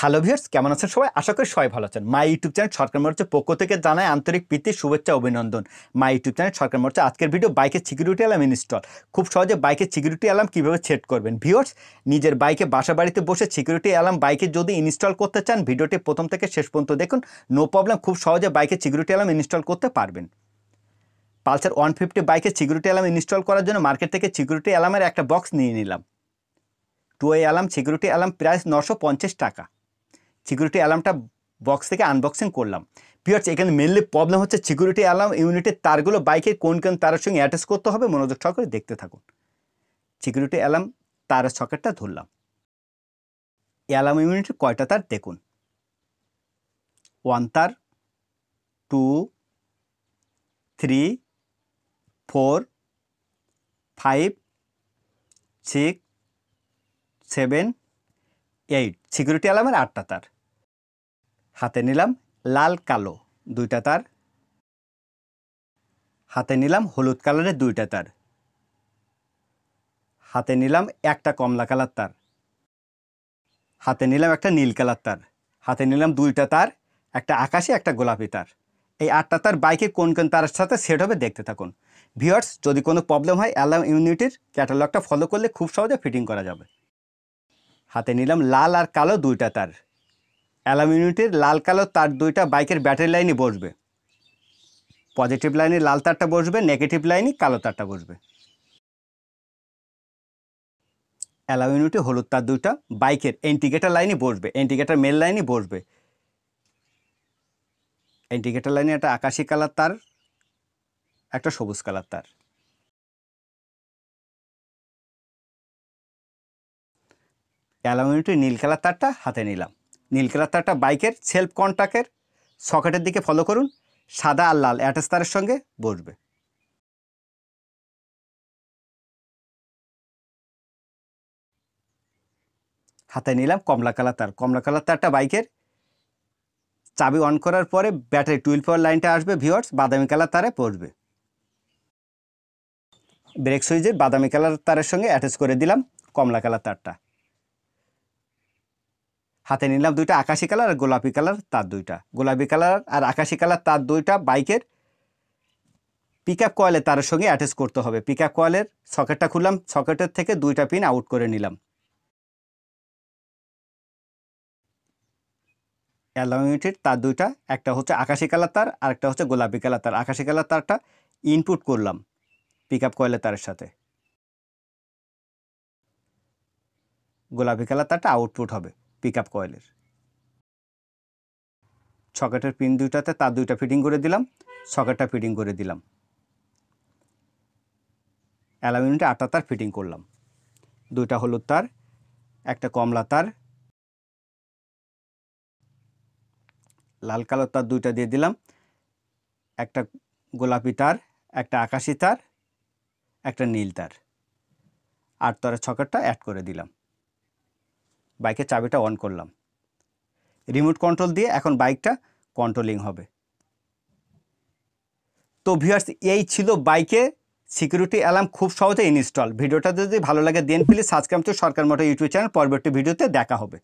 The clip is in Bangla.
হ্যালো ভিউয়ার্স, কেমন আছেন সবাই? আশা করি সবাই ভালো আছেন। মাই ইউটিউব চ্যানেল সরকার মোটরসের পক্ষ থেকে জানাই আন্তরিক প্রীতি, শুভেচ্ছা, অভিনন্দন। মাই ইউটিউব চ্যানেল সরকার মোটরসের আজকের ভিডিও বাইকের সিকিউরিটি অ্যালার্ম ইনস্টল। খুব সহজে বাইকের সিকিউরিটি অ্যালার্ম কীভাবে সেট করবেন। ভিউয়ার্স, নিজের বাইকে বাসা বাড়িতে বসে সিকিউরিটি অ্যালার্ম বাইকে যদি ইনস্টল করতে চান, ভিডিওটি প্রথম থেকে শেষ পর্যন্ত দেখুন। নো প্রবলেম, খুব সহজে বাইকের সিকিউরিটি অ্যালার্ম ইনস্টল করতে পারবেন। পালসার 150 বাইকের সিকিউরিটি অ্যালার্ম ইনস্টল করার জন্য মার্কেট থেকে সিকিউরিটি অ্যালার্মের একটা বক্স নিয়ে নিলাম। 2 অ্যালার্ম সিকিউরিটি অ্যালার্ম প্রাইস 950 টাকা। সিকিউরিটি অ্যালার্মটা বক্স থেকে আনবক্সিং করলাম। ভিউয়ার্স, এখানে মেনলি প্রবলেম হচ্ছে সিকিউরিটি অ্যালার্ম ইউনিটের তারগুলো বাইকের কোন কোন তারের সঙ্গে অ্যাটাচ করতে হবে। মনোযোগ সহকারে দেখতে থাকুন। সিকিউরিটি অ্যালার্ম তারের সকেটটা ধরলাম। অ্যালার্ম ইউনিটের কয়টা তার দেখুন। 1 তার, 2, 3, 4, 5, 6, 7, 8। সিকিউরিটি অ্যালার্মের 8টা তার। হাতে নিলাম লাল কালো 2টা তার। হাতে নিলাম হলুদ কালারের 2টা তার। হাতে নিলাম একটা কমলা কালার তার। হাতে নিলাম একটা নীল কালার তার। হাতে নিলাম 2টা তার, একটা আকাশি একটা গোলাপি তার। এই 8টা তার বাইকে কোন কোন তারের সাথে সেট হবে দেখতে থাকুন। ভিউয়ার্স, যদি কোনো প্রবলেম হয় অ্যালার্ম ইউনিটের ক্যাটালগটা ফলো করলে খুব সহজে ফিটিং করা যাবে। হাতে নিলাম লাল আর কালো 2টা তার। অ্যালার্ম ইউনিটের লাল কালো তার 2টা বাইকের ব্যাটারি লাইনে বসবে। পজিটিভ লাইনে লাল তারটা বসবে, নেগেটিভ লাইনে কালো তারটা বসবে। অ্যালার্ম ইউনিটে হলুদ তার 2টা বাইকের ইন্ডিকেটর লাইনে বসবে, ইন্ডিকেটর মেল লাইনে বসবে। ইন্ডিকেটর লাইনে একটা আকাশি কালার তার, একটা সবুজ কালার তার। অ্যালার্ম ইউনিটে নীল কালার তারটা হাতে নিলাম। নীল কালার তারটা বাইকের সেলফ কন্ট্যাক্টের সকেটের দিকে ফলো করুন। সাদা আর লাল অ্যাটাচ তারের সঙ্গে বসবে। হাতে নিলাম কমলা কালার তার। কমলা কালার তারটা বাইকের চাবি অন করার পরে ব্যাটারি 12 পাওয়ার লাইনটা আসবে। ভিউয়ার্স, বাদামি কালার তারে পড়বে। ব্রেক সুইচের বাদামি কালার তারের সঙ্গে অ্যাটাচ করে দিলাম কমলা কালার তারটা। হাতে নিলাম 2টা আকাশি কালার আর গোলাপি কালার তার 2টা। গোলাপি কালার আর আকাশি কালার তার 2টা বাইকের পিক আপ কয়েলের তারের সঙ্গে অ্যাটাচ করতে হবে। পিক আপ কয়েলের সকেটটা খুললাম, সকেটের থেকে 2টা পিন আউট করে নিলাম। অ্যালার্ম ইউনিটের তার 2টা, একটা হচ্ছে আকাশি কালার তার আর একটা হচ্ছে গোলাপি কালার তার। আকাশি কালার তারটা ইনপুট করলাম পিক আপ কয়েলের তারের সাথে। গোলাপি কালার তারটা আউটপুট হবে পিক আপ কয়েলের। সকেটের পিন 2টাতে তার 2টা ফিটিং করে দিলাম, সকেটটা ফিটিং করে দিলাম। অ্যালার্ম ইউনিটে 8টা তার ফিটিং করলাম। 2টা হলুদ তার, একটা কমলা তার, লাল কালো তার 2টা দিয়ে দিলাম, একটা গোলাপি তার, একটা আকাশি তার, একটা নীল তার। 8 তারের সকেটটা অ্যাড করে দিলাম। বাইকের চাবিটা অন করলাম। রিমোট কন্ট্রোল দিয়ে এখন বাইকটা কন্ট্রোলিং হবে। তো ভিউয়ার্স, এই ছিল বাইকে সিকিউরিটি অ্যালার্ম খুব সহজে ইনস্টল। ভিডিওটা যদি ভালো লাগে then please subscribe to Sarkar motor YouTube channel. পরবর্তী ভিডিওতে দেখা হবে।